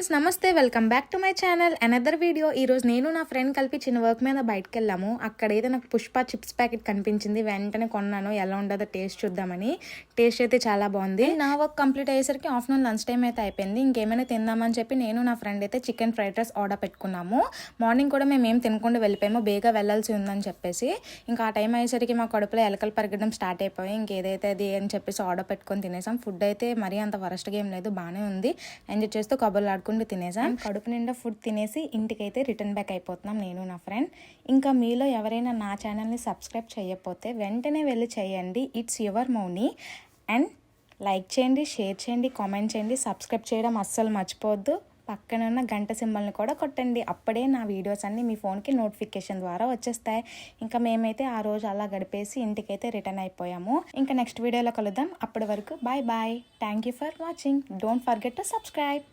Friends, నమస్తే. Welcome back to my channel. Another video. ఈరోజు నేను నా ఫ్రెండ్ కలిపి చిన్న వర్క్ మీద బయటకు వెళ్ళాము. అక్కడైతే నాకు పుష్ప చిప్స్ ప్యాకెట్ కనిపించింది. వెంటనే కొన్నాను, ఎలా ఉండదో టేస్ట్ చూద్దామని. టేస్ట్ అయితే చాలా బాగుంది. నా వర్క్ కంప్లీట్ అయ్యేసరికి ఆఫ్టర్నూన్ లంచ్ టైం అయితే అయిపోయింది. ఇంకేమైనా తిందామని చెప్పి నేను నా ఫ్రెండ్ అయితే చికెన్ ఫ్రైడ్ రైస్ ఆర్డర్ పెట్టుకున్నాము. మార్నింగ్ కూడా మేము ఏం తినకుండా వెళ్ళిపోయాము, బేగా వెళ్ళాల్సి ఉందని చెప్పేసి. ఇంకా ఆ టైం అయ్యేసరికి మా కడుపులో ఎలకలు పెరగడం స్టార్ట్ అయిపోయి ఇంకేదైతే అది అని చెప్పేసి ఆర్డర్ పెట్టుకొని తినేసాం. ఫుడ్ అయితే మరీ అంత వరస్ట్గా ఏం లేదు, బాగానే ఉంది. ఎంజాయ్ చేస్తూ కబుర్లు ఆడుకుంటూ తినేసాం. కడుపు నిండా ఫుడ్ తినేసి ఇంటికైతే రిటర్న్ బ్యాక్ అయిపోతున్నాం నేను నా ఫ్రెండ్. ఇంకా మీలో ఎవరైనా నా ఛానల్ని సబ్స్క్రైబ్ చేయకపోతే వెంటనే వెళ్ళి చేయండి. It's your Mouni. And like చేయండి, షేర్ చేయండి, కామెంట్ చేయండి. సబ్స్క్రైబ్ చేయడం అస్సలు మర్చిపోవద్దు. పక్కన ఉన్న గంట సింబల్ని కూడా కొట్టండి. అప్పుడే నా వీడియోస్ అన్నీ మీ ఫోన్కి నోటిఫికేషన్ ద్వారా వచ్చేస్తాయి. ఇంకా మేమైతే ఆ రోజు అలా గడిపేసి ఇంటికైతే రిటర్న్ అయిపోయాము. ఇంకా నెక్స్ట్ వీడియోలో కలుద్దాం. అప్పటి వరకు bye bye. Thank you for watching. Don't forget to subscribe.